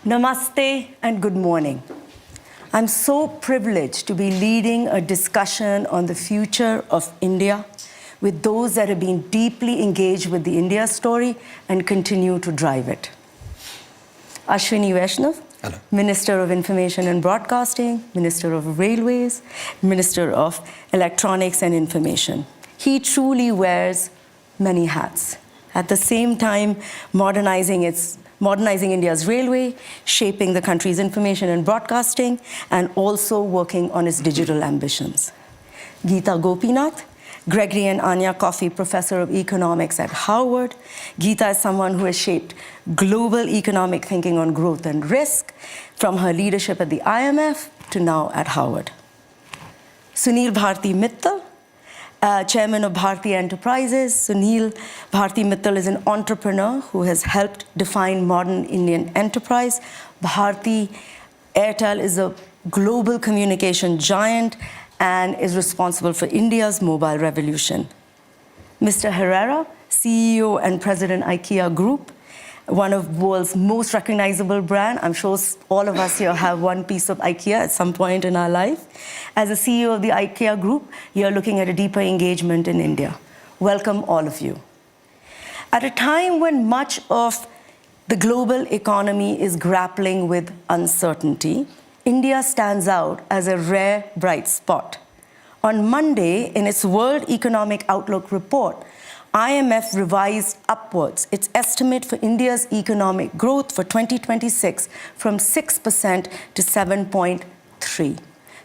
Namaste and good morning. I'm so privileged to be leading a discussion on the future of India with those that have been deeply engaged with the India story and continue to drive it. Ashwini Vaishnav, Hello. Minister of Information and Broadcasting, Minister of Railways, Minister of Electronics and Information. He truly wears many hats. At the same time, modernizing India's railway, shaping the country's information and broadcasting, and also working on its digital ambitions. Geeta Gopinath, Gregory and Anya Coffey Professor of Economics at Harvard. Geeta is someone who has shaped global economic thinking on growth and risk, from her leadership at the IMF to now at Harvard. Sunil Bharti Mittal, Chairman of Bharti Enterprises. Sunil Bharti Mittal is an entrepreneur who has helped define modern Indian enterprise. Bharti Airtel is a global communication giant and is responsible for India's mobile revolution. Mr. Herrera, CEO and President IKEA Group, one of the world's most recognizable brand. I'm sure all of us here have one piece of IKEA at some point in our life. As a CEO of the IKEA Group, you're looking at a deeper engagement in India. Welcome, all of you. At a time when much of the global economy is grappling with uncertainty, India stands out as a rare bright spot. On Monday, in its World Economic Outlook report, IMF revised upwards its estimate for India's economic growth for 2026 from 6% to 7.3%.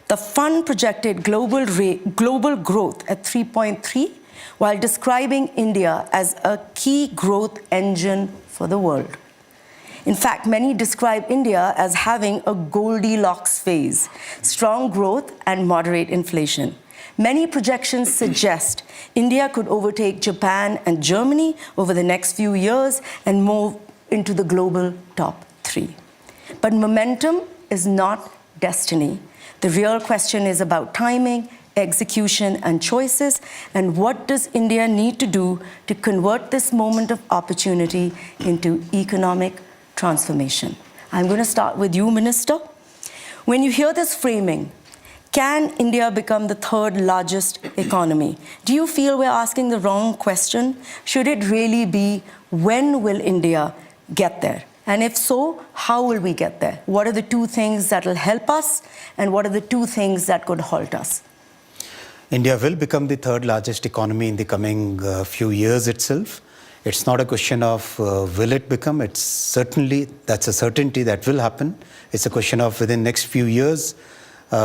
The fund projected global growth at 3.3%, while describing India as a key growth engine for the world. In fact, many describe India as having a Goldilocks phase, strong growth and moderate inflation. Many projections suggest India could overtake Japan and Germany over the next few years and move into the global top 3. But momentum is not destiny. The real question is about timing, execution, and choices, and what does India need to do to convert this moment of opportunity into economic transformation? I'm going to start with you, Minister. When you hear this framing, can India become the third largest economy? Do you feel we're asking the wrong question? Should it really be, when will India get there? And if so, how will we get there? What are the two things that will help us, and what are the two things that could halt us? India will become the third largest economy in the coming few years itself. It's not a question of will it become. It's certainly, that's a certainty that will happen. It's a question of within next few years,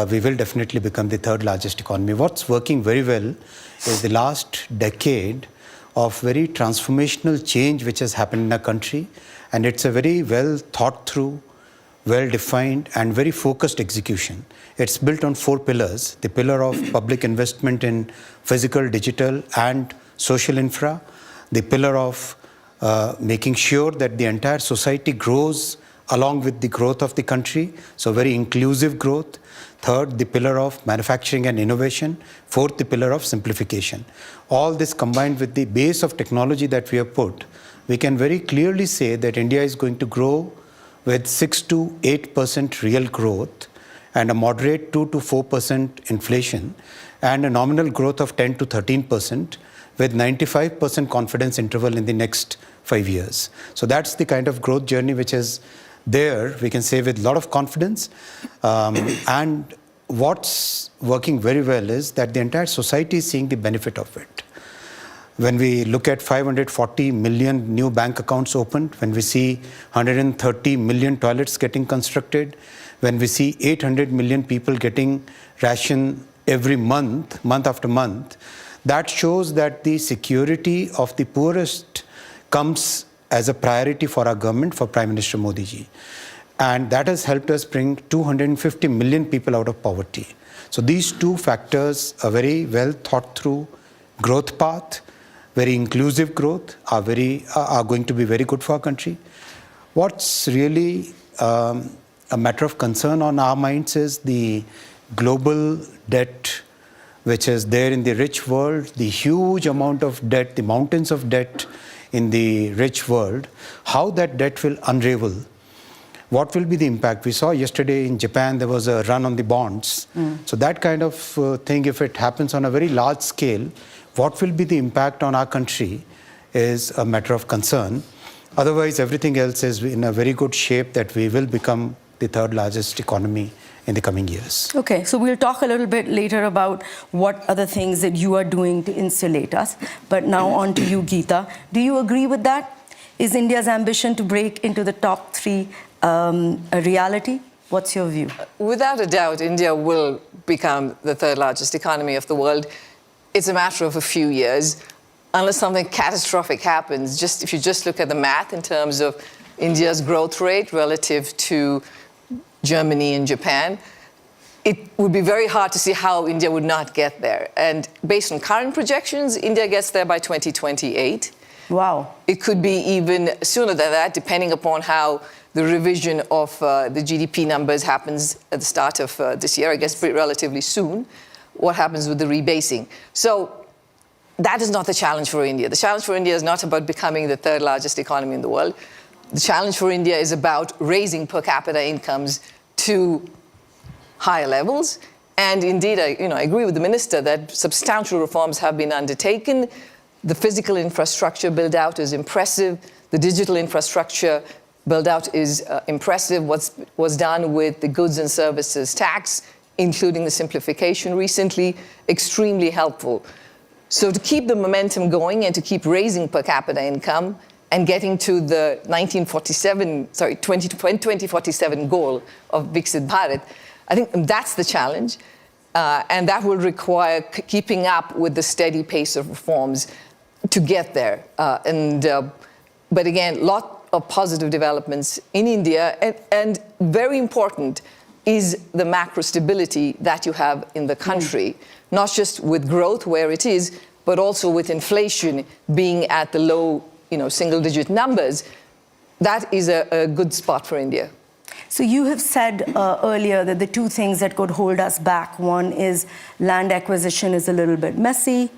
we will definitely become the third largest economy. What's working very well is the last decade of very transformational change which has happened in our country. And it's a very well thought through, well defined and very focused execution. It's built on 4 pillars. The pillar of public investment in physical, digital and social infra. The pillar of making sure that the entire society grows along with the growth of the country, so very inclusive growth. Third, the pillar of manufacturing and innovation. Fourth, the pillar of simplification. All this combined with the base of technology that we have put, we can very clearly say that India is going to grow with 6 to 8% real growth and a moderate 2 to 4% inflation and a nominal growth of 10 to 13% with 95% confidence interval in the next 5 years. So that's the kind of growth journey which is there, we can say with a lot of confidence. And what's working very well is that the entire society is seeing the benefit of it. When we look at 540 million new bank accounts opened, when we see 130 million toilets getting constructed, when we see 800 million people getting ration every month, month after month, that shows that the security of the poorest comes as a priority for our government, for Prime Minister Modi ji. And that has helped us bring 250 million people out of poverty. So these two factors, a very well thought through growth path, very inclusive growth, are going to be very good for our country. What's really a matter of concern on our minds is the global debt which is there in the rich world, the huge amount of debt, the mountains of debt in the rich world, how that debt will unravel what will be the impact? We saw yesterday in Japan there was a run on the bonds. So that kind of thing, if it happens on a very large scale, what will be the impact on our country is a matter of concern. Otherwise, everything else is in a very good shape that we will become the third largest economy in the coming years. Okay, so we'll talk a little bit later about what other things that you are doing to insulate us. But now on to you, Geeta. Do you agree with that? Is India's ambition to break into the top three a reality? What's your view? Without a doubt, India will become the third largest economy of the world. It's a matter of a few years. Unless something catastrophic happens, if you just look at the math in terms of India's growth rate relative to Germany and Japan, it would be very hard to see how India would not get there. And based on current projections, India gets there by 2028. Wow. It could be even sooner than that, depending upon how the revision of the GDP numbers happens at the start of this year, I guess pretty relatively soon, what happens with the rebasing. So that is not the challenge for India. The challenge for India is not about becoming the third largest economy in the world. The challenge for India is about raising per capita incomes to higher levels. And indeed, I agree with the minister that substantial reforms have been undertaken. The physical infrastructure build out is impressive. The digital infrastructure build out is impressive. What was done with the goods and services tax, including the simplification recently, extremely helpful. So to keep the momentum going and to keep raising per capita income and getting to the 2047 goal of Viksit Bharat, I think that's the challenge. And that will require keeping up with the steady pace of reforms to get there. But again, a lot of positive developments in India. And very important is the macro stability that you have in the country, not just with growth where it is, but also with inflation being at the low, single-digit numbers. That is a good spot for India. So you have said earlier that the two things that could hold us back, one is land acquisition is a little bit messy,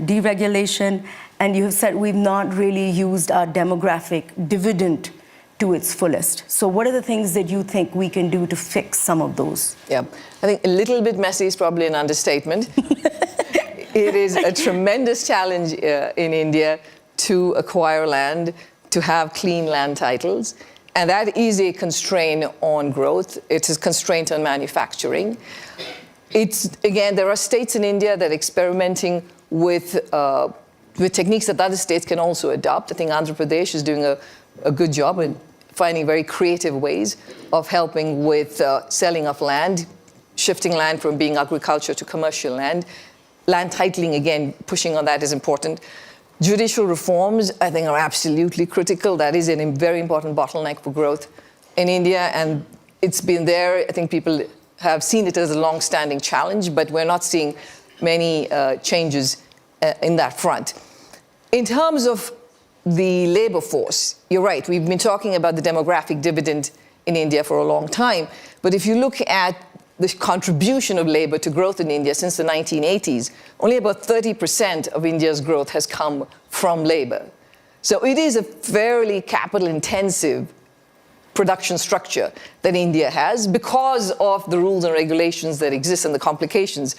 deregulation, and you have said we've not really used our demographic dividend to its fullest. So what are the things that you think we can do to fix some of those? Yeah, I think a little bit messy is probably an understatement. It is a tremendous challenge in India to acquire land, to have clean land titles. And that is a constraint on growth. It is a constraint on manufacturing. Again, there are states in India that are experimenting with techniques that other states can also adopt. I think Andhra Pradesh is doing a good job in finding very creative ways of helping with selling of land, shifting land from being agriculture to commercial land. Land titling, again, pushing on that is important. Judicial reforms, I think, are absolutely critical. That is a very important bottleneck for growth in India, and it's been there. I think people have seen it as a long-standing challenge, but we're not seeing many changes in that front. In terms of the labor force, you're right. We've been talking about the demographic dividend in India for a long time, but if you look at the contribution of labor to growth in India since the 1980s, only about 30% of India's growth has come from labor. So it is a fairly capital-intensive production structure that India has because of the rules and regulations that exist and the complications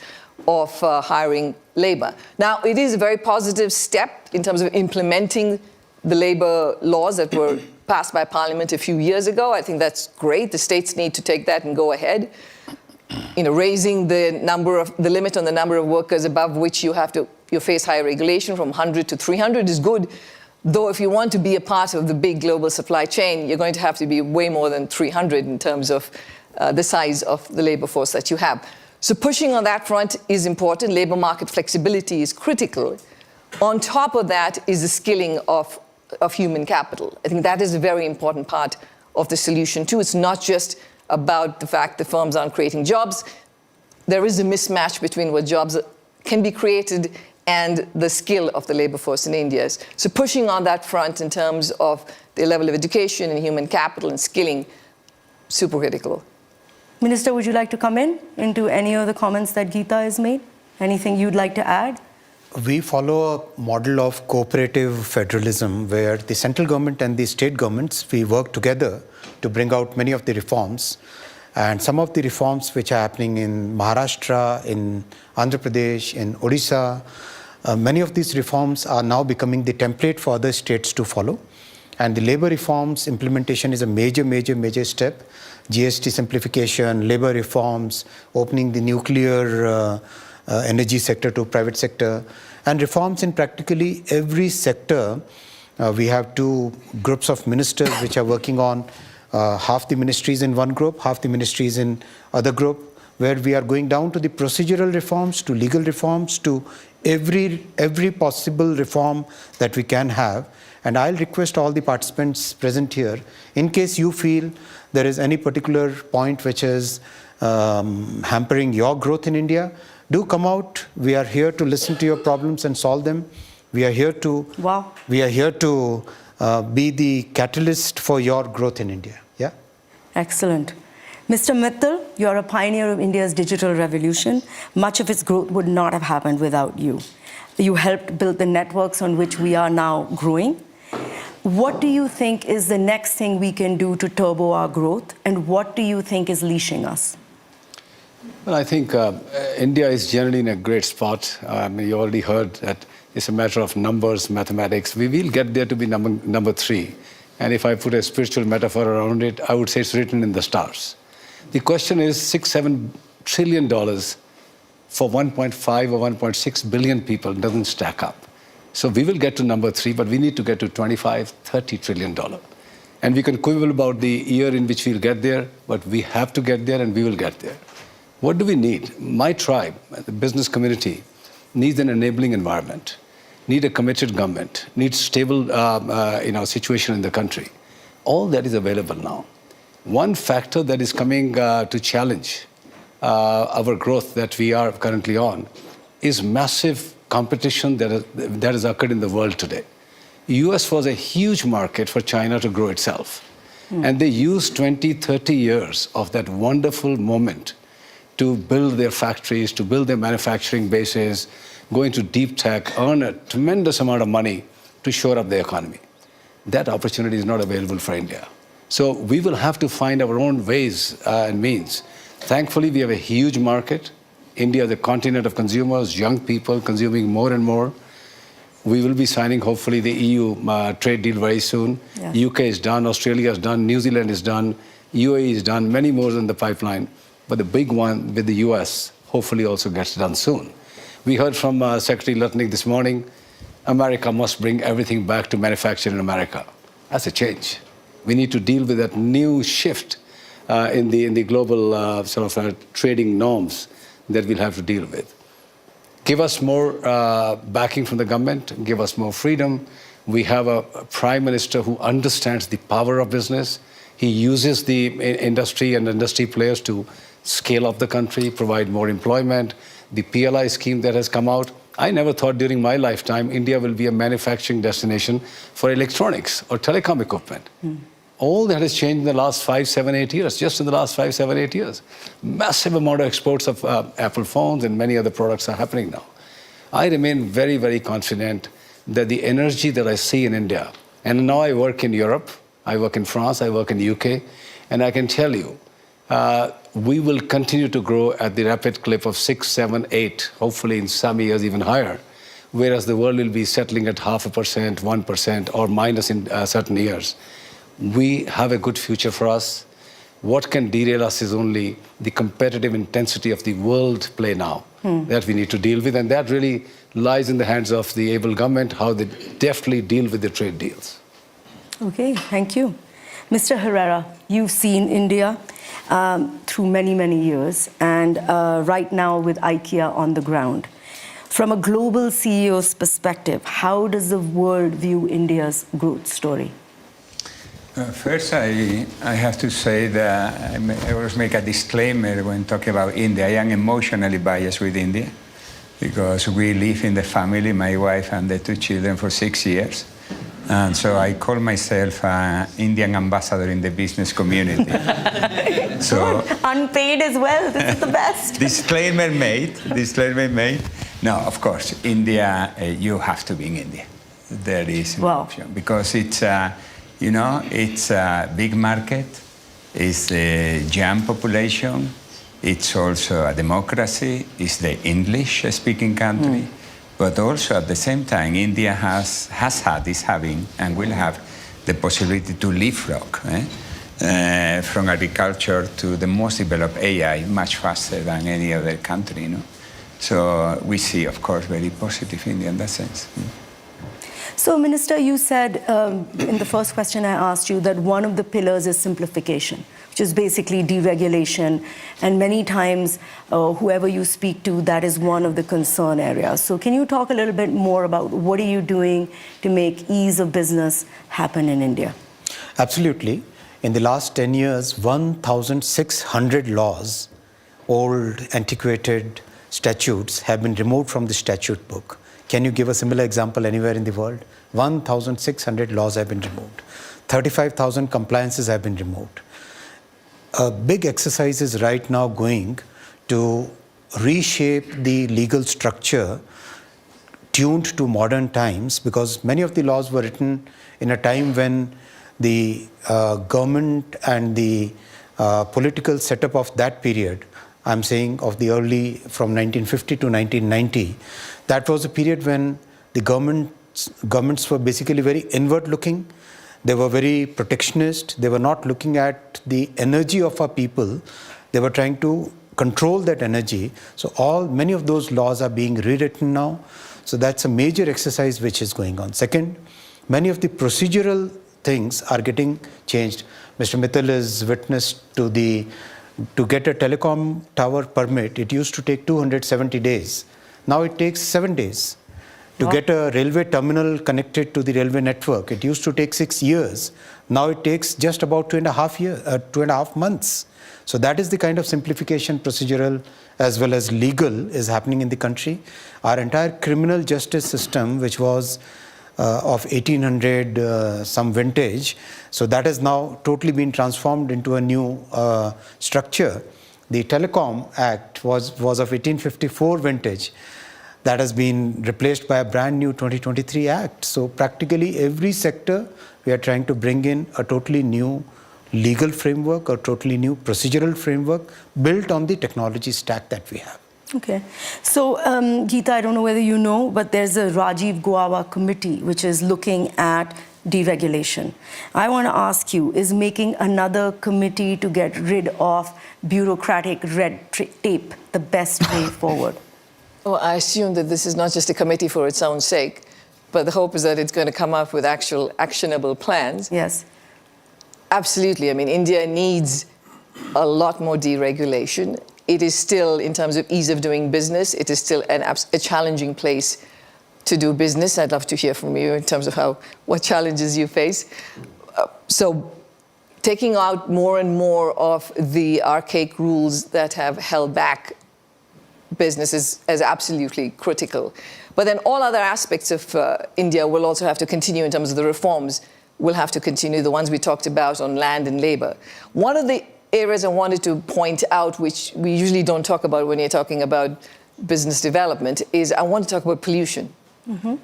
of hiring labor. Now, it is a very positive step in terms of implementing the labor laws that were passed by Parliament a few years ago. I think that's great. The states need to take that and go ahead. Raising the limit on the number of workers above which you face higher regulation from 100 to 300 is good. Though if you want to be a part of the big global supply chain, you're going to have to be way more than 300 in terms of the size of the labor force that you have. So pushing on that front is important. Labor market flexibility is critical. On top of that is the skilling of human capital. I think that is a very important part of the solution too. It's not just about the fact that firms aren't creating jobs. There is a mismatch between what jobs can be created and the skill of the labor force in India. So pushing on that front in terms of the level of education and human capital and skilling, super critical. Minister, would you like to come into any of the comments that Geeta has made? Anything you'd like to add? We follow a model of cooperative federalism where the central government and the state governments, we work together to bring out many of the reforms. And some of the reforms which are happening in Maharashtra, in Andhra Pradesh, in Odisha, many of these reforms are now becoming the template for other states to follow. And the labor reforms implementation is a major step. GST simplification, labor reforms, opening the nuclear energy sector to private sector, and reforms in practically every sector. We have two groups of ministers which are working on half the ministries in one group, half the ministries in other group, where we are going down to the procedural reforms, to legal reforms, to every possible reform that we can have. And I'll request all the participants present here, in case you feel there is any particular point which is hampering your growth in India, do come out. We are here to listen to your problems and solve them. We are here to be the catalyst for your growth in India. Yeah. Excellent. Mr. Mittal, you're a pioneer of India's digital revolution. Much of its growth would not have happened without you. You helped build the networks on which we are now growing. What do you think is the next thing we can do to turbo our growth, and what do you think is leashing us? Well, I think India is generally in a great spot. You already heard that it's a matter of numbers, mathematics. We will get there to be number 3. And if I put a spiritual metaphor around it, I would say it's written in the stars. The question is $6-7 trillion for 1.5 or 1.6 billion people doesn't stack up. So we will get to number 3, but we need to get to $25-30 trillion. And we can quibble about the year in which we'll get there, but we have to get there and we will get there. What do we need? My tribe, the business community, needs an enabling environment, need a committed government, needs stable situation in the country. All that is available now. One factor that is coming to challenge our growth that we are currently on is massive competition that has occurred in the world today. US was a huge market for China to grow itself. And they used 20-30 years of that wonderful moment to build their factories, to build their manufacturing bases, go into deep tech, earn a tremendous amount of money to shore up the economy. That opportunity is not available for India. So we will have to find our own ways and means. Thankfully, we have a huge market. India is a continent of consumers, young people consuming more and more. We will be signing, hopefully, the EU trade deal very soon. Yeah. UK is done, Australia is done, New Zealand is done, UAE is done, many more in the pipeline. But the big one with the US hopefully also gets done soon. We heard from Secretary Lutnick this morning, America must bring everything back to manufacture in America. That's a change. We need to deal with that new shift in the global trading norms that we'll have to deal with. Give us more backing from the government, give us more freedom. We have a prime minister who understands the power of business. He uses the industry and industry players to scale up the country, provide more employment. The PLI scheme that has come out. I never thought during my lifetime India will be a manufacturing destination for electronics or telecom equipment. All that has changed in the last 5, 7, 8 years, just in the last 5, 7, 8 years. Massive amount of exports of Apple phones and many other products are happening now. I remain very, very confident that the energy that I see in India, and now I work in Europe, I work in France, I work in the UK, and I can tell you, we will continue to grow at the rapid clip of 6, 7, 8, hopefully in some years even higher, whereas the world will be settling at 0.5%, 1%, or minus in certain years. We have a good future for us. What can derail us is only the competitive intensity of the world play now that we need to deal with, and that really lies in the hands of the able government, how they deftly deal with the trade deals. Okay, thank you. Mr. Herrera, you've seen India through many, many years, and right now with IKEA on the ground. From a global CEO's perspective, how does the world view India's growth story? First, I have to say that I always make a disclaimer when talking about India. I am emotionally biased with India because we live in the family, my wife and the 2 children, for 6 years. And so I call myself an Indian ambassador in the business community. So unpaid as well, this is the best. Disclaimer made. No, of course, India, you have to be in India. There is no Wow. option because it's, it's a big market, it's a young population, it's also a democracy, it's the English-speaking country, but also at the same time, India has had, is having, and will have the possibility to leapfrog from agriculture to the most developed AI much faster than any other country. So we see, of course, very positive India in that sense. So, Minister, you said in the first question I asked you that one of the pillars is simplification, which is basically deregulation. And many times, whoever you speak to, that is one of the concern areas. So can you talk a little bit more about what are you doing to make ease of business happen in India? Absolutely. In the last 10 years, 1,600 laws, old, antiquated statutes have been removed from the statute book. Can you give a similar example anywhere in the world? 1,600 laws have been removed. 35,000 compliances have been removed. A big exercise is right now going to reshape the legal structure tuned to modern times, because many of the laws were written in a time when the government and the political setup of that period, I'm saying of the early, from 1950 to 1990, that was a period when the governments were basically very inward looking. They were very protectionist. They were not looking at the energy of our people. They were trying to control that energy. So many of those laws are being rewritten now. So that's a major exercise which is going on. Second, many of the procedural things are getting changed. Mr. Mittal is witness to get a telecom tower permit, it used to take 270 days. Now it takes 7 days. To get a railway terminal connected to the railway network, it used to take 6 years. Now it takes just about 2.5 months. So that is the kind of simplification, procedural as well as legal, is happening in the country. Our entire criminal justice system, which was of 1800 some vintage, so that has now totally been transformed into a new structure. The Telecom Act was of 1854 vintage. That has been replaced by a brand new 2023 Act. So practically every sector, we are trying to bring in a totally new legal framework, a totally new procedural framework built on the technology stack that we have. Okay. So, Geeta, I don't know whether you know, but there's a Rajiv Guava committee which is looking at deregulation. I want to ask you, is making another committee to get rid of bureaucratic red tape the best way forward? Well, I assume that this is not just a committee for its own sake, but the hope is that it's going to come up with actual actionable plans. Yes. Absolutely. I mean, India needs a lot more deregulation. It is still, in terms of ease of doing business, it is still a challenging place to do business. I'd love to hear from you in terms of what challenges you face. So taking out more and more of the archaic rules that have held back business is absolutely critical. But then all other aspects of India will also have to continue in terms of the reforms. Will have to continue, the ones we talked about on land and labor. One of the areas I wanted to point out, which we usually don't talk about when you're talking about business development, is I want to talk about pollution. Mm-hmm.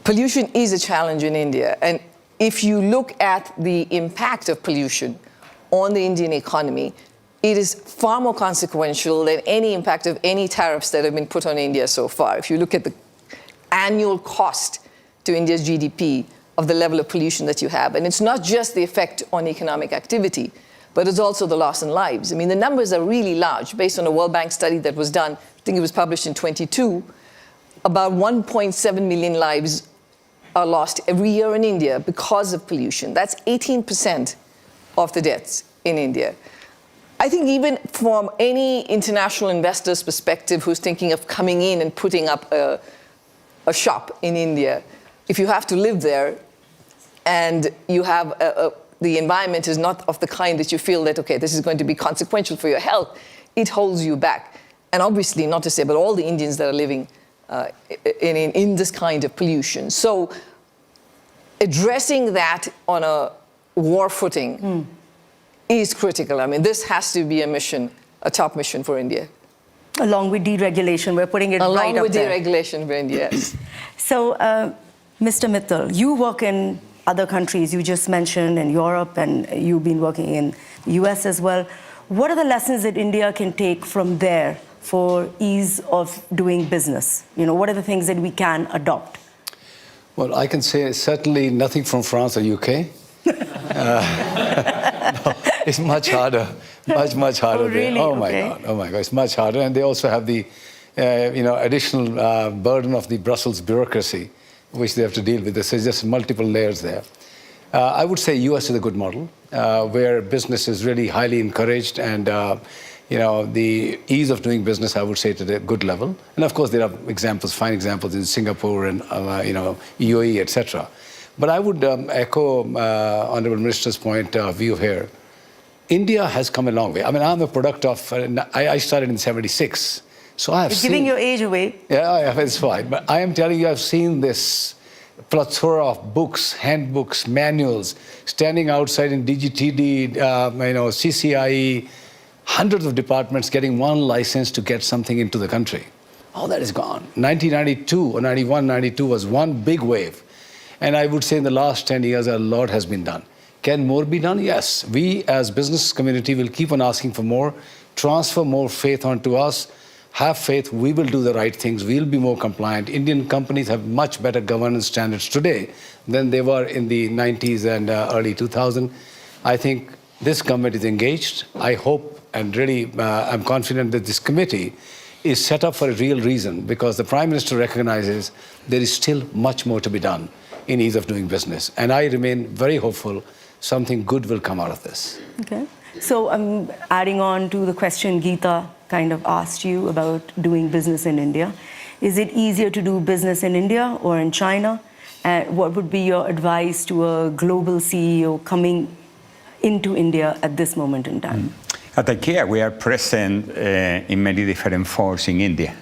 Pollution is a challenge in India. And if you look at the impact of pollution on the Indian economy, it is far more consequential than any impact of any tariffs that have been put on India so far. If you look at the annual cost to India's GDP of the level of pollution that you have, and it's not just the effect on economic activity, but it's also the loss in lives. I mean, the numbers are really large. Based on a World Bank study that was done, I think it was published in 22, about 1.7 million lives are lost every year in India because of pollution. That's 18% of the deaths in India. I think even from any international investor's perspective who's thinking of coming in and putting up a shop in India, if you have to live there and you have the environment is not of the kind that you feel that, okay, this is going to be consequential for your health, it holds you back. And obviously, not to say, but all the Indians that are living in this kind of pollution. So addressing that on a war footing is critical. I mean, this has to be a mission, a top mission for India. Along with deregulation, we're putting it Along right up with there. deregulation, yes. So, Mr. Mittal, you work in other countries, you just mentioned in Europe, and you've been working in the US as well. What are the lessons that India can take from there for ease of doing business? You know, what are the things that we can adopt? Well, I can say certainly nothing from France or UK. No, it's much harder, much harder. Oh, really? Oh my Okay. God, oh my God, it's much harder. And they also have the, additional burden of the Brussels bureaucracy, which they have to deal with. There's just multiple layers there. I would say US is a good model, where business is really highly encouraged, and the ease of doing business, I would say, to a good level. And of course, there are examples, fine examples in Singapore and UAE, etc. But I would echo Honorable Minister's point of view here. India has come a long way. I mean, I'm a product of, I started in '76. So I have You're giving your age away. Yeah, it's fine. But I am telling you, I've seen this plethora of books, handbooks, manuals, standing outside in DGTD, CCIE, hundreds of departments getting one license to get something into the country. All that is gone. 1992 or 91, 92 was one big wave. And I would say in the last 10 years, a lot has been done. Can more be done? Yes. We as business community will keep on asking for more, transfer more faith onto us. Have faith, we will do the right things, we'll be more compliant. Indian companies have much better governance standards today than they were in the 90s and early 2000s. I think this government is engaged. I hope and really I'm confident that this committee is set up for a real reason, because the Prime Minister recognizes there is still much more to be done in ease of doing business. And I remain very hopeful something good will come out of this. Okay. So I'm adding on to the question Geeta kind of asked you about doing business in India. Is it easier to do business in India or in China? And what would be your advice to a global CEO coming into India at this moment in time? At IKEA, we are present in many different forms in India.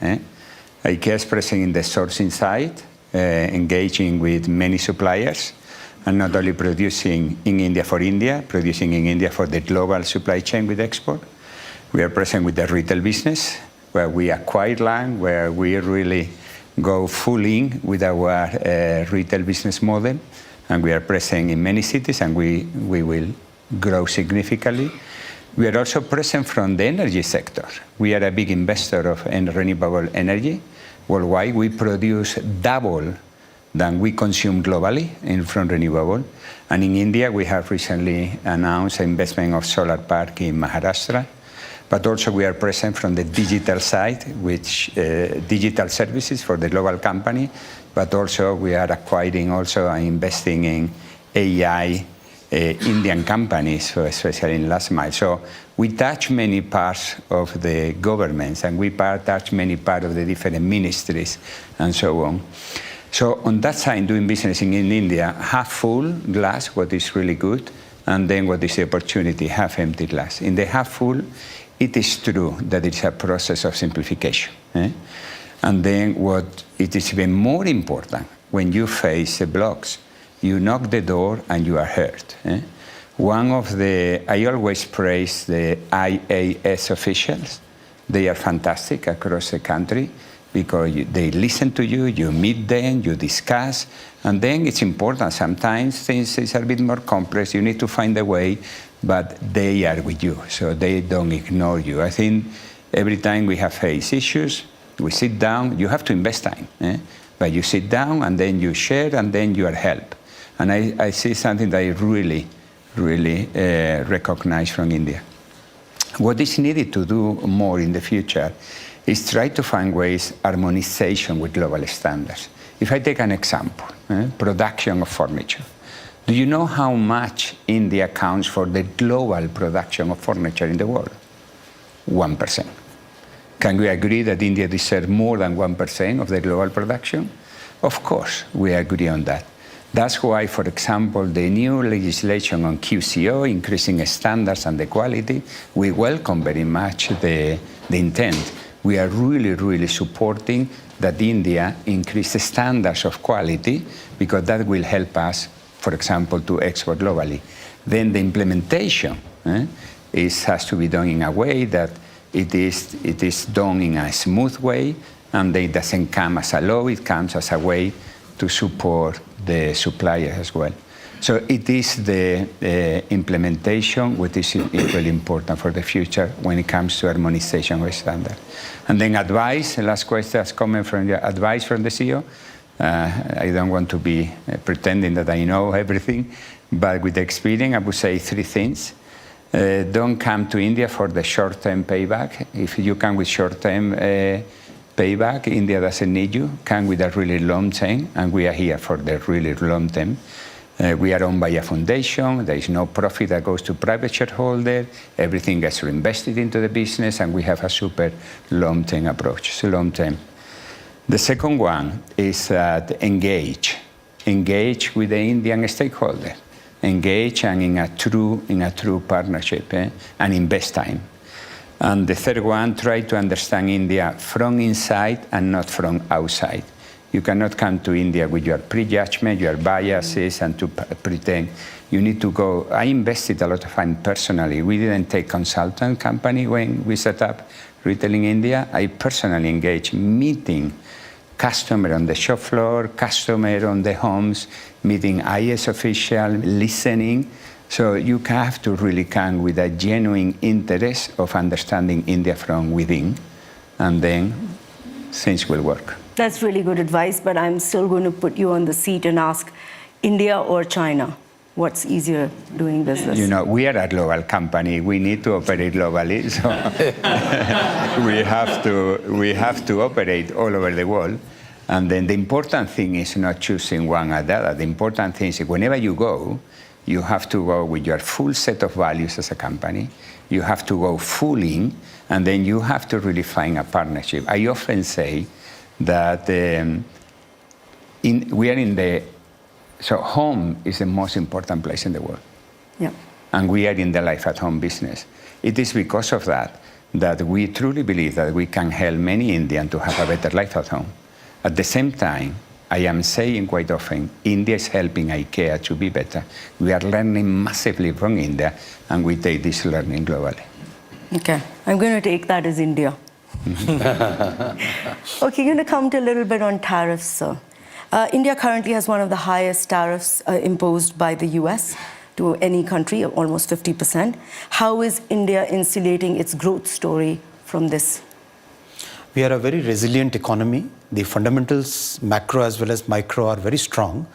IKEA is present in the sourcing side, engaging with many suppliers, and not only producing in India for India, producing in India for the global supply chain with export. We are present with the retail business, where we acquire land, where we really go full in with our retail business model. And we are present in many cities, and we will grow significantly. We are also present from the energy sector. We are a big investor of renewable energy. Worldwide, we produce double than we consume globally from renewable. And in India, we have recently announced an investment of solar park in Maharashtra. But also we are present from the digital side, which digital services for the global company. But also we are acquiring also and investing in AI Indian companies, especially in last mile. So we touch many parts of the governments, and we touch many parts of the different ministries and so on. So on that side, doing business in India, half full glass, what is really good, and then what is the opportunity, half empty glass. In the half full, it is true that it's a process of simplification. And then what it is even more important, when you face the blocks, you knock the door and you are heard. I always praise the IAS officials. They are fantastic across the country, because they listen to you, you meet them, you discuss, and then it's important. Sometimes things are a bit more complex, you need to find a way, but they are with you, so they don't ignore you. I think every time we have faced issues, we sit down, you have to invest time, but you sit down and then you share and then you are helped. And I see something that I really recognize from India. What is needed to do more in the future is try to find ways, harmonization with global standards. If I take an example, production of furniture. Do you know how much India accounts for the global production of furniture in the world? 1%. Can we agree that India deserves more than 1% of the global production? Of course, we agree on that. That's why, for example, the new legislation on QCO, increasing standards and the quality, we welcome very much the intent. We are really supporting that India increase the standards of quality, because that will help us, for example, to export globally. Then the implementation has to be done in a way that it is done in a smooth way, and it doesn't come as a law, it comes as a way to support the supplier as well. So it is the implementation which is equally important for the future when it comes to harmonization of standards. And then advice, the last question is coming from the advice from the CEO. I don't want to be pretending that I know everything, but with the experience, I would say 3 things. Don't come to India for the short-term payback. If you come with short-term payback, India doesn't need you. Come with a really long term, and we are here for the really long term. We are owned by a foundation. There is no profit that goes to private shareholder. Everything gets reinvested into the business, and we have a super long-term approach. So long-term. The second one is engage with the Indian stakeholder. Engage and in a true partnership and invest time. And the third one, try to understand India from inside and not from outside. You cannot come to India with your prejudgment, your biases, and to pretend. You need to go. I invested a lot of time personally. We didn't take consultant company when we set up retail in India. I personally engaged, meeting customer on the shop floor, customer on the homes, meeting IS official, listening. So you have to really come with a genuine interest of understanding India from within, and then things will work. That's really good advice, but I'm still going to put you on the seat and ask, India or China? What's easier doing business? You know, we are a global company. We need to operate globally, so we have to operate all over the world. And then the important thing is not choosing one or the other. The important thing is whenever you go, you have to go with your full set of values as a company. You have to go full in, and then you have to really find a partnership. I often say that so home is the most important place in the world. Yeah. And we are in the life at home business. It is because of that we truly believe that we can help many Indians to have a better life at home. At the same time, I am saying quite often, India is helping IKEA to be better. We are learning massively from India, and we take this learning globally. Okay, I'm going to take that as India. Okay, going to come to a little bit on tariffs, sir. India currently has one of the highest tariffs imposed by the US to any country, almost 50%. How is India insulating its growth story from this? We are a very resilient economy. The fundamentals, macro as well as micro, are very strong,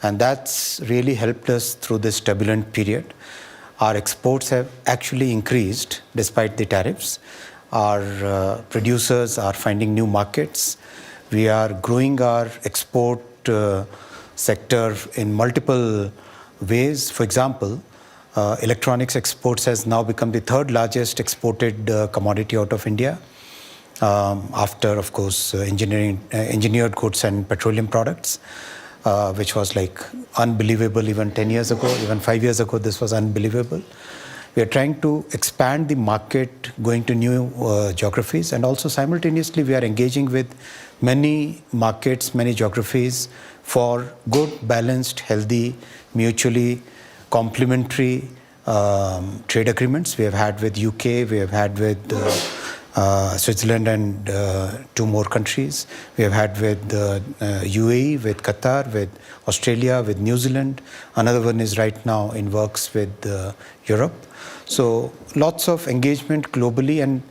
and that's really helped us through this turbulent period. Our exports have actually increased despite the tariffs. Our producers are finding new markets. We are growing our export sector in multiple ways. For example, electronics exports has now become the 3rd largest exported commodity out of India, after, of course, engineered goods and petroleum products, which was like unbelievable even 10 years ago, even 5 years ago, this was unbelievable. We are trying to expand the market, going to new geographies, and also simultaneously we are engaging with many markets, many geographies for good, balanced, healthy, mutually complementary trade agreements. We have had with UK, we have had with Switzerland and 2 more countries. We have had with UAE, with Qatar, with Australia, with New Zealand. Another one is right now in works with Europe. So lots of engagement globally, and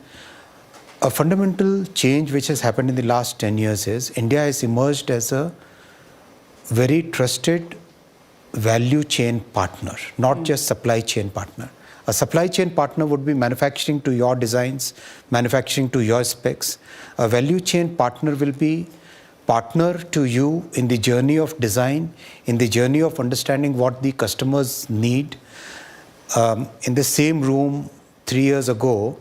a fundamental change which has happened in the last 10 years is India has emerged as a very trusted value chain partner, not just supply chain partner. A supply chain partner would be manufacturing to your designs, manufacturing to your specs. A value chain partner will be partner to you in the journey of design, in the journey of understanding what the customers need. In the same room 3 years ago,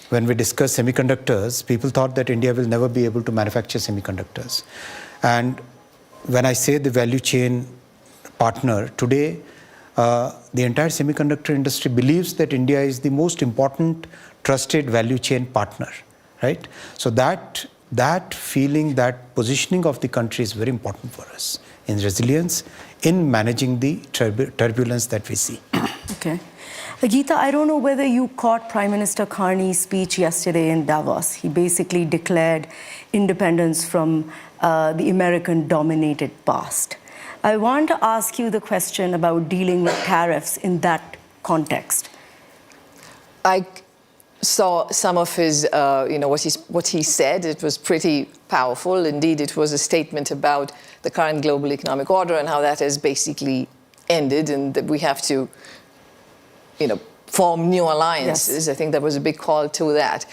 when we discussed semiconductors, people thought that India will never be able to manufacture semiconductors. And when I say the value chain partner, today, the entire semiconductor industry believes that India is the most important trusted value chain partner, right? So that feeling, that positioning of the country is very important for us in resilience, in managing the turbulence that we see. Okay. Okay. Geeta, I don't know whether you caught Prime Minister Carney's speech yesterday in Davos. He basically declared independence from the American-dominated past. I want to ask you the question about dealing with tariffs in that context. I saw some of his, what he said. It was pretty powerful. Indeed, it was a statement about the current global economic order and how that has basically ended, and that we have to, form new alliances. Yes. I think there was a big call to that.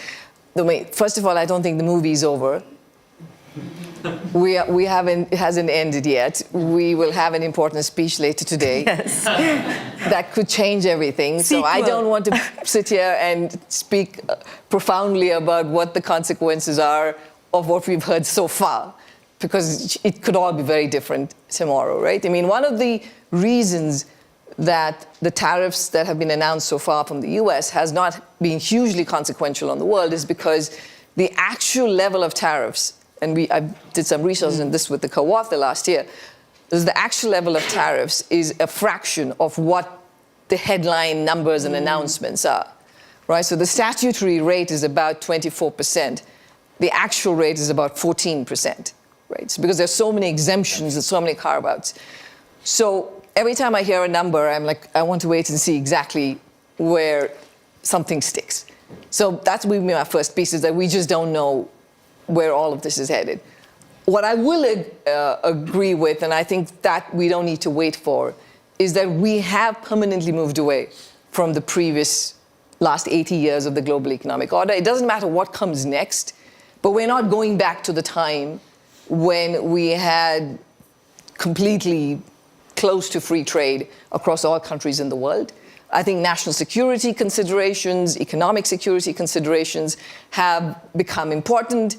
First of all, I don't think the movie's over. It hasn't ended yet. We will have an important speech later today. Yes. That could change everything. Sequel. So I don't want to sit here and speak profoundly about what the consequences are of what we've heard so far, because it could all be very different tomorrow, right? I mean, one of the reasons that the tariffs that have been announced so far from the US has not been hugely consequential on the world is because the actual level of tariffs, and I did some research on this with the co-author last year, is the actual level of tariffs is a fraction of what the headline numbers and announcements are, right? So the statutory rate is about 24%. The actual rate is about 14%, right? So because there's so many exemptions and so many carve-outs. So every time I hear a number, I'm like, I want to wait and see exactly where something sticks. So that's my first piece, is that we just don't know where all of this is headed. What I will agree with, and I think that we don't need to wait for, is that we have permanently moved away from the previous last 80 years of the global economic order. It doesn't matter what comes next, but we're not going back to the time when we had completely close to free trade across all countries in the world. I think national security considerations, economic security considerations have become important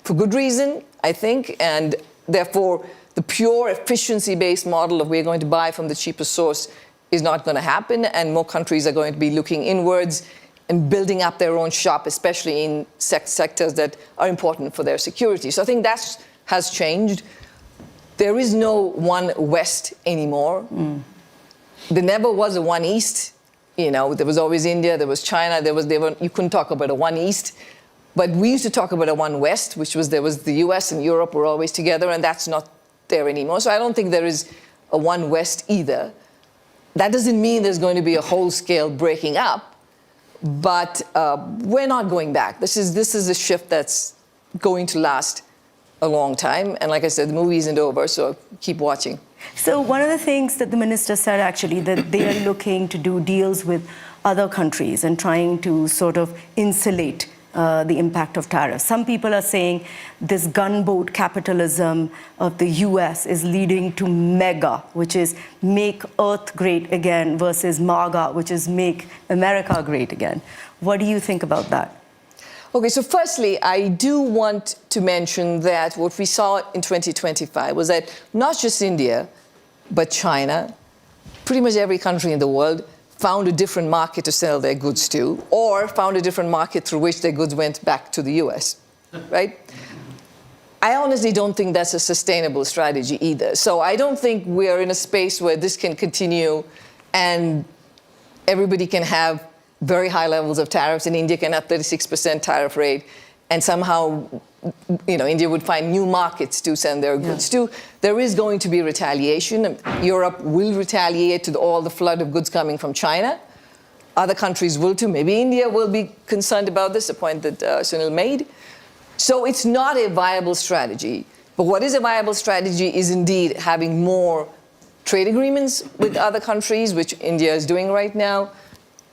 for good reason, I think, and therefore the pure efficiency-based model of we're going to buy from the cheapest source is not going to happen, and more countries are going to be looking inwards and building up their own shop, especially in sectors that are important for their security. So I think that has changed. There is no one West anymore. There never was a one East. There was always India, there was China, you couldn't talk about a one East. But we used to talk about a one West, there was the US and Europe were always together, and that's not there anymore. So I don't think there is a one West either. That doesn't mean there's going to be a whole-scale breaking up, but we're not going back. This is a shift that's going to last a long time. And like I said, the movie isn't over, so keep watching. So one of the things that the minister said, actually, that they are looking to do deals with other countries and trying to sort of insulate the impact of tariffs. Some people are saying this gunboat capitalism of the US is leading to MEGA, which is make Earth great again, versus MAGA, which is make America great again. What do you think about that? Okay, so firstly, I do want to mention that what we saw in 2025 was that not just India, but China, pretty much every country in the world, found a different market to sell their goods to, or found a different market through which their goods went back to the US, right? I honestly don't think that's a sustainable strategy either. So I don't think we're in a space where this can continue and everybody can have very high levels of tariffs, and India can have 36% tariff rate, and somehow, India would find new markets to send their goods to. There is going to be retaliation. Europe will retaliate to all the flood of goods coming from China. Other countries will too. Maybe India will be concerned about this, a point that Sunil made. So it's not a viable strategy. But what is a viable strategy is indeed having more trade agreements with other countries, which India is doing right now.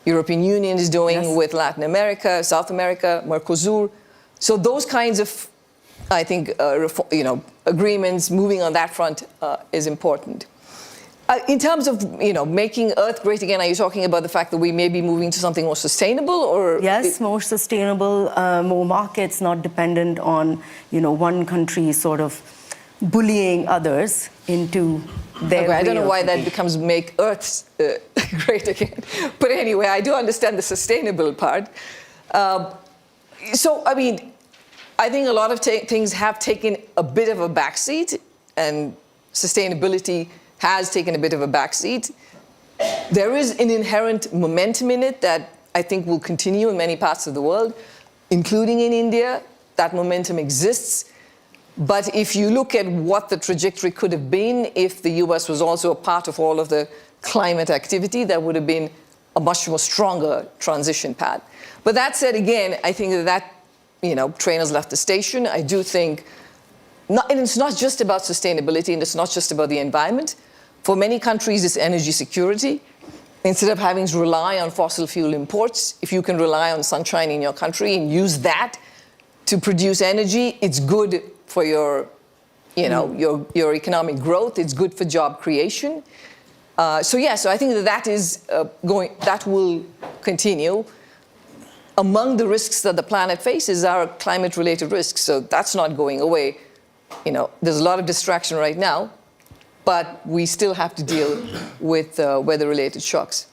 European Union is doing with Latin America, South America, Mercosur. So those kinds of, I think, agreements, moving on that front is important. In terms of, making Earth great again, are you talking about the fact that we may be moving to something more sustainable, or? Yes, more sustainable, more markets, not dependent on, one country sort of bullying others into their way. I don't know why that becomes make Earth great again. But anyway, I do understand the sustainable part. So, I think a lot of things have taken a bit of a backseat, and sustainability has taken a bit of a backseat. There is an inherent momentum in it that I think will continue in many parts of the world, including in India. That momentum exists. But if you look at what the trajectory could have been if the US was also a part of all of the climate activity, that would have been a much more stronger transition path. But that said, again, I think that train has left the station. I do think, and it's not just about sustainability, and it's not just about the environment. For many countries, it's energy security. Instead of having to rely on fossil fuel imports, if you can rely on sunshine in your country and use that to produce energy, it's good for your economic growth. It's good for job creation. So I think that will continue. Among the risks that the planet faces are climate-related risks, so that's not going away. There's a lot of distraction right now, but we still have to deal with weather-related shocks.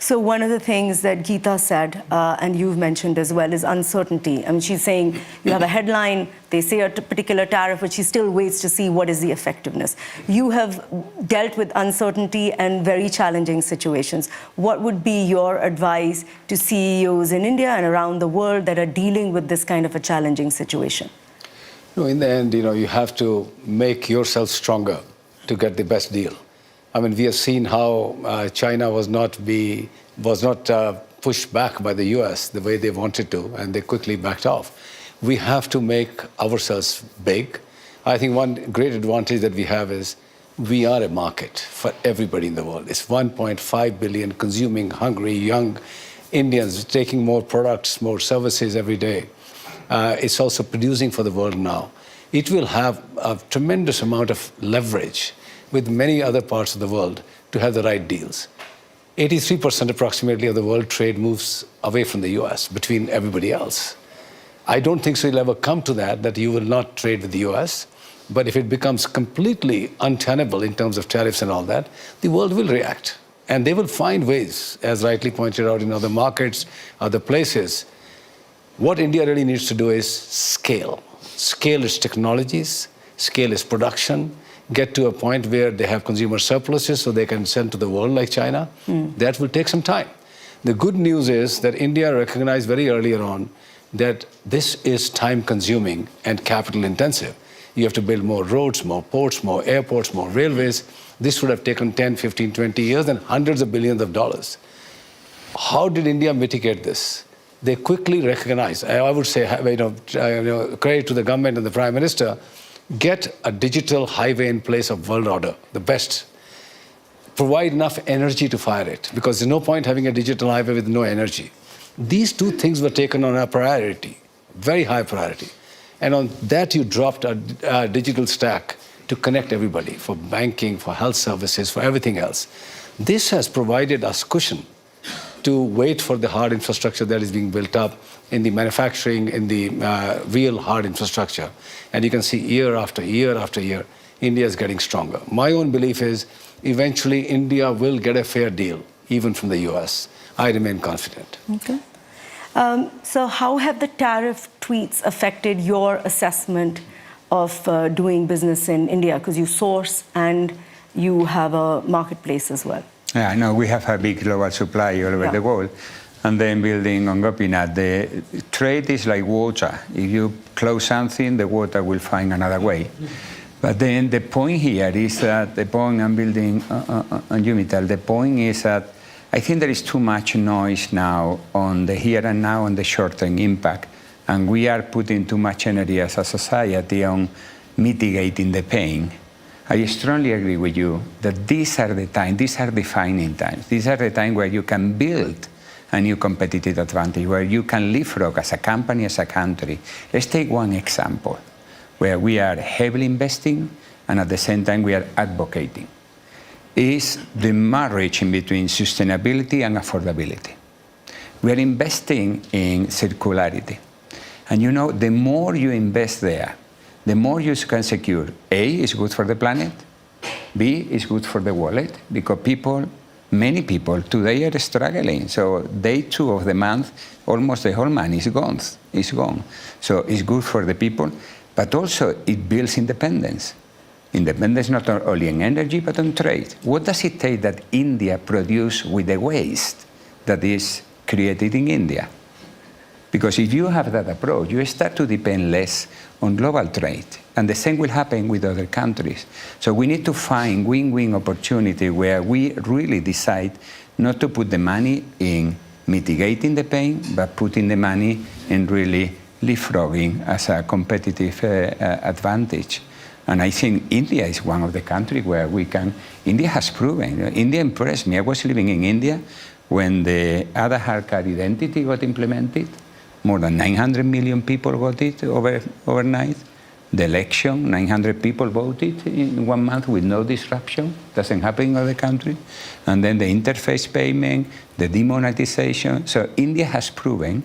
So one of the things that Geeta said, and you've mentioned as well, is uncertainty. I mean, she's saying you have a headline, they say a particular tariff, but she still waits to see what is the effectiveness. You have dealt with uncertainty and very challenging situations. What would be your advice to CEOs in India and around the world that are dealing with this kind of a challenging situation? In the end, you have to make yourself stronger to get the best deal. I mean, we have seen how China was not pushed back by the US the way they wanted to, and they quickly backed off. We have to make ourselves big. I think one great advantage that we have is we are a market for everybody in the world. It's 1.5 billion consuming, hungry, young Indians taking more products, more services every day. It's also producing for the world now. It will have a tremendous amount of leverage with many other parts of the world to have the right deals. 83% approximately of the world trade moves away from the US between everybody else. I don't think so it'll ever come to that you will not trade with the US, but if it becomes completely untenable in terms of tariffs and all that, the world will react. And they will find ways, as rightly pointed out in other markets, other places. What India really needs to do is scale. Scale its technologies, scale its production, get to a point where they have consumer surpluses so they can sell to the world like China. That will take some time. The good news is that India recognized very earlier on that this is time-consuming and capital-intensive. You have to build more roads, more ports, more airports, more railways. This would have taken 10, 15, 20 years and hundreds of billions of dollars. How did India mitigate this? They quickly recognized, I would say, credit to the government and the Prime Minister, get a digital highway in place of world order, the best. Provide enough energy to fire it, because there's no point having a digital highway with no energy. These two things were taken on a priority, very high priority. And on that, you dropped a digital stack to connect everybody for banking, for health services, for everything else. This has provided us cushion to wait for the hard infrastructure that is being built up in the manufacturing, in the real hard infrastructure. And you can see year after year after year, India is getting stronger. My own belief is eventually India will get a fair deal, even from the US. I remain confident. Okay. So how have the tariff tweets affected your assessment of doing business in India? Because you source and you have a marketplace as well. Yeah, no, we have a big global supply all over the world. And then building on Gopinath, the trade is like water. If you close something, the water will find another way. But then the point here is that the point I'm building on you, Mittal, the point is that I think there is too much noise now on the here and now and the short-term impact. And we are putting too much energy as a society on mitigating the pain. I strongly agree with you that these are the times, these are defining times. These are the times where you can build a new competitive advantage, where you can leapfrog as a company, as a country. Let's take one example where we are heavily investing and at the same time we are advocating. Is the marriage in between sustainability and affordability. We are investing in circularity. And you know, the more you invest there, the more you can secure, A, is good for the planet, B, is good for the wallet, because many people today are struggling. So day 2 of the month, almost the whole money is gone. So it's good for the people, but also it builds independence. Independence not only in energy, but on trade. What does it take that India produce with the waste that is created in India? Because if you have that approach, you start to depend less on global trade. And the same will happen with other countries. So we need to find win-win opportunity where we really decide not to put the money in mitigating the pain, but putting the money in really leapfrogging as a competitive advantage. And I think India is one of the countries where we can. India has proven. India impressed me. I was living in India when the Aadhaar card identity got implemented. More than 900 million people got it overnight. The election, 900 people voted in 1 month with no disruption. Doesn't happen in other countries. And then the interface payment, the demonetization. So India has proven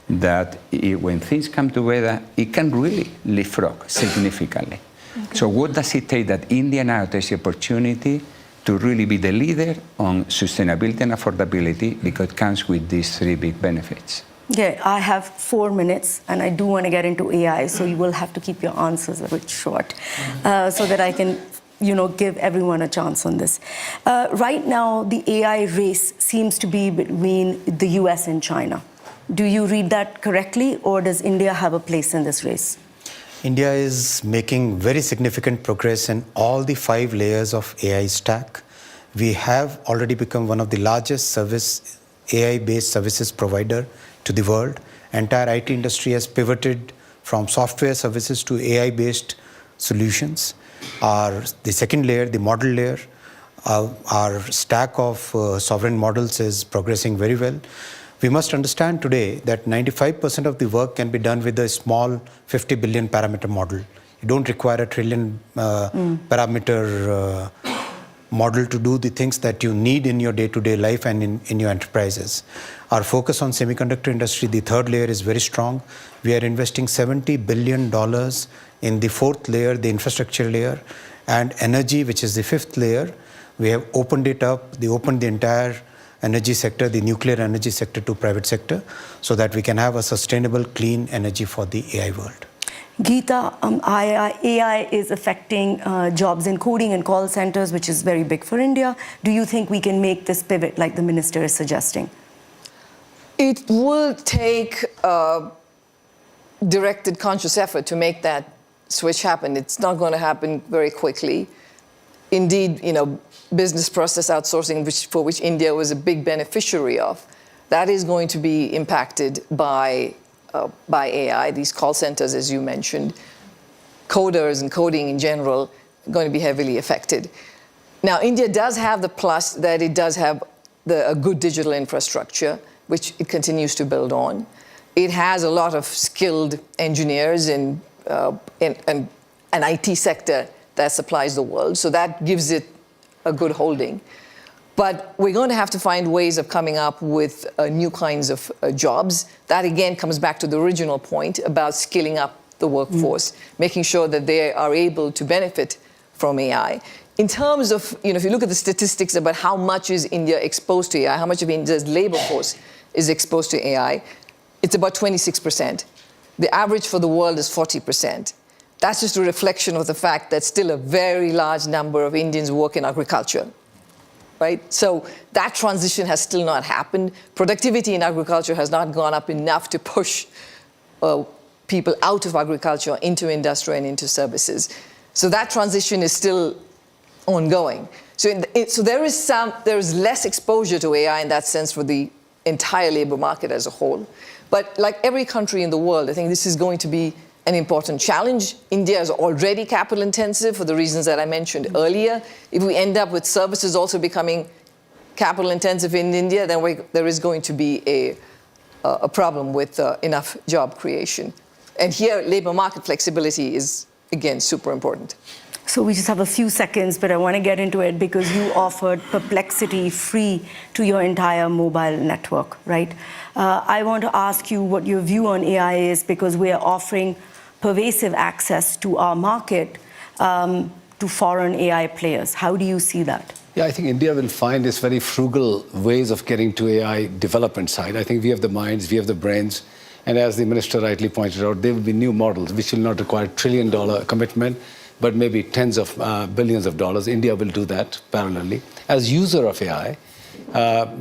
that when things come together, it can really leapfrog significantly. Okay. So what does it take that India now takes the opportunity to really be the leader on sustainability and affordability, because it comes with these three big benefits? Yeah, I have 4 minutes, and I do want to get into AI, so you will have to keep your answers a bit short, so that I can, give everyone a chance on this. Right now, the AI race seems to be between the US and China. Do you read that correctly, or does India have a place in this race? India is making very significant progress in all the 5 layers of AI stack. We have already become one of the largest AI-based services provider to the world. Entire IT industry has pivoted from software services to AI-based solutions. The second layer, the model layer, our stack of sovereign models is progressing very well. We must understand today that 95% of the work can be done with a small 50 billion parameter model. You don't require a trillion parameter model to do the things that you need in your day-to-day life and in your enterprises. Our focus on semiconductor industry, the third layer, is very strong. We are investing $70 billion in the fourth layer, the infrastructure layer, and energy, which is the fifth layer. We have opened it up. They opened the entire energy sector, the nuclear energy sector, to private sector, so that we can have a sustainable, clean energy for the AI world. Geeta, AI is affecting jobs in coding and call centers, which is very big for India. Do you think we can make this pivot like the minister is suggesting? It will take directed, conscious effort to make that switch happen. It's not going to happen very quickly. Indeed, business process outsourcing, for which India was a big beneficiary of, that is going to be impacted by AI. These call centers, as you mentioned, coders and coding in general, are going to be heavily affected. Now, India does have the plus that it does have a good digital infrastructure, which it continues to build on. It has a lot of skilled engineers in an IT sector that supplies the world, so that gives it a good holding. But we're going to have to find ways of coming up with new kinds of jobs. That, again, comes back to the original point about skilling up the workforce, making sure that they are able to benefit from AI. In terms of, if you look at the statistics about how much is India exposed to AI, how much of India's labor force is exposed to AI, it's about 26%. The average for the world is 40%. That's just a reflection of the fact that still a very large number of Indians work in agriculture, right? So that transition has still not happened. Productivity in agriculture has not gone up enough to push people out of agriculture into industry and into services. So that transition is still ongoing. So there is less exposure to AI in that sense for the entire labor market as a whole. But like every country in the world, I think this is going to be an important challenge. India is already capital intensive for the reasons that I mentioned earlier. If we end up with services also becoming capital intensive in India, then there is going to be a problem with enough job creation. And here, labor market flexibility is, again, super important. So we just have a few seconds, but I want to get into it because you offered Perplexity free to your entire mobile network, right? I want to ask you what your view on AI is, because we are offering pervasive access to our market to foreign AI players. How do you see that? Yeah, I think India will find this very frugal ways of getting to AI development side. I think we have the minds, we have the brains, and as the minister rightly pointed out, there will be new models which will not require $1 trillion commitment. but maybe tens of billions of dollars. India will do that parallelly. As user of AI,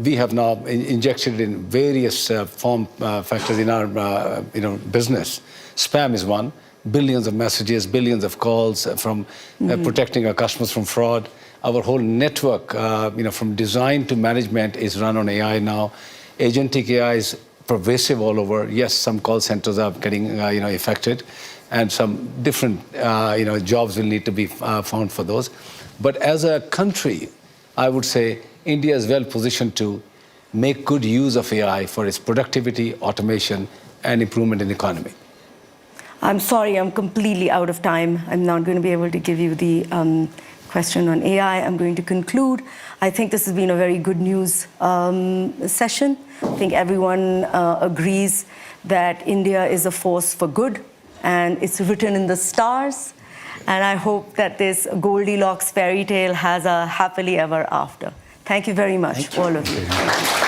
we have now injected in various form factors in our business. Spam is one. Billions of messages, billions of calls from protecting our customers from fraud. Our whole network, from design to management, is run on AI now. Agentic AI is pervasive all over. Yes, some call centers are getting affected, and some different jobs will need to be found for those. But as a country, I would say India is well positioned to make good use of AI for its productivity, automation, and improvement in the economy. I'm sorry, I'm completely out of time. I'm not going to be able to give you the question on AI. I'm going to conclude. I think this has been a very good news session. I think everyone agrees that India is a force for good, and it's written in the stars. And I hope that this Goldilocks fairy tale has a happily ever after. Thank you very much, all of you.